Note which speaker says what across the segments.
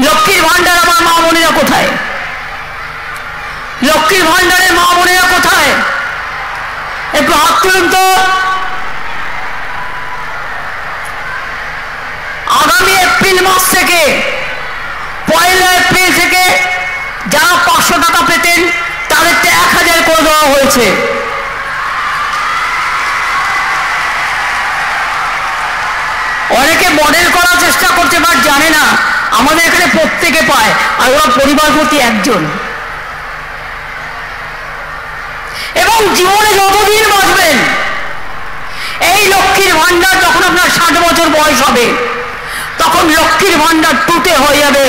Speaker 1: লক্ষ্মীর ভান্ডার আমার মা বোনেরা কোথায়? লক্ষ্মীর ভান্ডারের মা বোনেরা কোথায়? একটু হাত তুলুন তো। আগামী এপ্রিল মাস থেকে, 1 এপ্রিল থেকে যারা 500 টাকা পেতেন তাদেরকে 1000 করে দেওয়া হয়েছে। অনেকে মডেল করার চেষ্টা করছে, বাট জানে না আমাদের এখানে প্রত্যেকে পায়, আর ওরা পরিবার প্রতি একজন। এবং জীবনে যতদিন বাঁচবেন, এই লক্ষ্মীর ভান্ডার যখন আপনার 60 বছর বয়স হবে তখন লক্ষ্মীর ভান্ডার টুটে হয়ে যাবে,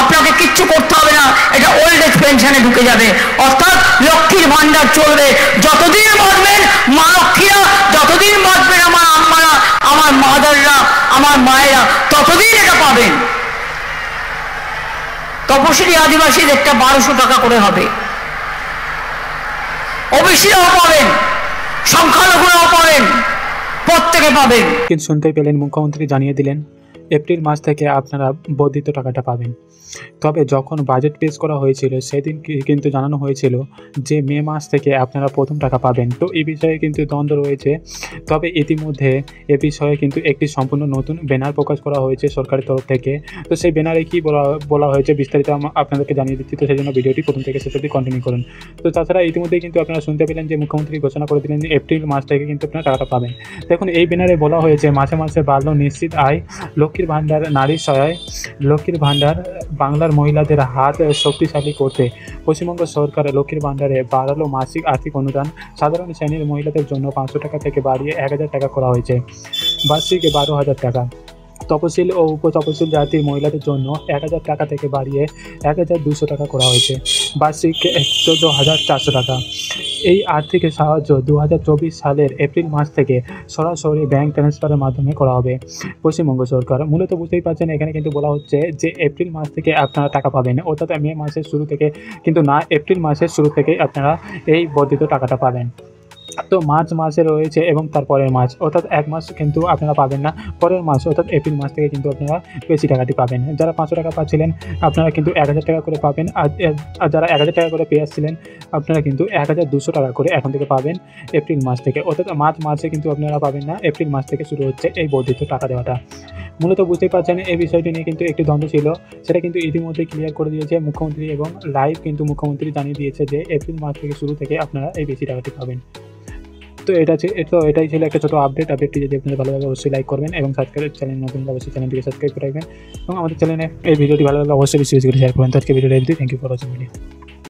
Speaker 1: আপনাকে কিচ্ছু করতে হবে না, এটা ওল্ড এজ পেনশনে ঢুকে যাবে। অর্থাৎ লক্ষ্মীর ভান্ডার চলবে যতদিন বাঁচবেন। মা লক্ষ্মীরা যতদিন বাঁচবেন, আমার আম্মারা, আমার মাদাররা, আমার মায়েরা ততদিন এটা পাবেন। তপশিলি আদিবাসীদেরটা 1200 টাকা করে হবে। ওবিসিরাও পাবেন, সংখ্যালঘুরাও পাবেন, প্রত্যেকে পাবেন।
Speaker 2: কিন্তু শুনতেই পেলেন, মুখ্যমন্ত্রী জানিয়ে দিলেন এপ্রিল মাস থেকে আপনারা বর্ধিত টাকাটা পাবেন। তবে যখন বাজেট পেশ করা হয়েছিল সেদিন কিন্তু জানানো হয়েছিল যে মে মাস থেকে আপনারা প্রথম টাকা পাবেন। তো এই বিষয়ে কিন্তু দ্বন্দ্ব রয়েছে। তবে ইতিমধ্যে এ বিষয়ে কিন্তু একটি সম্পূর্ণ নতুন ব্যানার প্রকাশ করা হয়েছে সরকারের তরফ থেকে। তো সেই ব্যানারে কী বলা হয়েছে বিস্তারিত আপনাদেরকে জানিয়ে দিচ্ছি। তো সেই জন্য ভিডিওটি প্রথম থেকে শেষ অবধি কন্টিনিউ করুন। তো তাছাড়া ইতিমধ্যেই কিন্তু আপনারা শুনতে পেলেন যে মুখ্যমন্ত্রী ঘোষণা করে দিলেন যে এপ্রিল মাস থেকে কিন্তু আপনারা টাকাটা পাবেন। দেখুন, এই ব্যানারে বলা হয়েছে মাসে মাসে বাড়লো নিশ্চিত আয়, লক্ষ্মীর ভান্ডার নারী সহায়, লক্ষ্মীর ভান্ডার বাংলার মহিলাদের হাত শক্তিশালী করতে পশ্চিমবঙ্গ সরকার লক্ষ্মীর ভান্ডারে বাড়ালো মাসিক আর্থিক অনুদান। সাধারণ শ্রেণীর মহিলাদের জন্য 500 টাকা থেকে বাড়িয়ে 1000 টাকা করা হয়েছে, বার্ষিক 12,000 টাকা। তপশিল ও উপতপশিল জাতির মহিলাদের জন্য 1000 টাকা থেকে বাড়িয়ে 1200 টাকা করা হয়েছে, বার্ষিক 14,400 টাকা। এই আর্থিক সাহায্য 2024 সালের এপ্রিল মাস থেকে সরাসরি ব্যাংক ট্রান্সফারের মাধ্যমে করা হবে পশ্চিমবঙ্গ সরকার। মূলত বুঝতেই পারছেন, এখানে কিন্তু বলা হচ্ছে যে এপ্রিল মাস থেকে আপনারা টাকা পাবেন, অর্থাৎ মে মাসের শুরু থেকে কিন্তু না, এপ্রিল মাসের শুরু থেকেই আপনারা এই বর্ধিত টাকাটা পাবেন। তো মার্চ মাসে রয়েছে এবং তারপরের মাস, অর্থাৎ 1 মাস কিন্তু আপনারা পাবেন না, পরের মাস অর্থাৎ এপ্রিল মাস থেকে কিন্তু আপনারা বেশি টাকাটি পাবেন। যারা 500 টাকা পাচ্ছিলেন আপনারা কিন্তু 1000 টাকা করে পাবেন, আর যারা 1000 টাকা করে পেয়ে আসছিলেন আপনারা কিন্তু 1200 টাকা করে এখন থেকে পাবেন এপ্রিল মাস থেকে। অর্থাৎ মার্চ মাসে কিন্তু আপনারা পাবেন না, এপ্রিল মাস থেকে শুরু হচ্ছে এই বর্ধিত টাকা দেওয়াটা। মূলত বুঝতেই পারছেন এই বিষয়টি নিয়ে কিন্তু একটি দ্বন্দ্ব ছিল, সেটা কিন্তু ইতিমধ্যে ক্লিয়ার করে দিয়েছে মুখ্যমন্ত্রী, এবং লাইভ কিন্তু মুখ্যমন্ত্রী জানিয়ে দিয়েছে যে এপ্রিল মাস থেকে শুরু থেকে আপনারা এই বেশি টাকাটি পাবেন। তো এটাই ছিল একটা ছোটো আপডেটটি যদি আপনাদের ভালো লাগে অবশ্যই লাইক করবেন, এবং সাবস্ক্রাইব চ্যানেল নতুন অবশ্যই চ্যানেলটিকে সাবস্ক্রাইব করে রাখবেন, এবং আমাদের চ্যানেলে এই ভিডিওটি ভালো লাগলে অবশ্যই বেশি করে শেয়ার করবেন। তো আজকে ভিডিওটা thank you for watching video.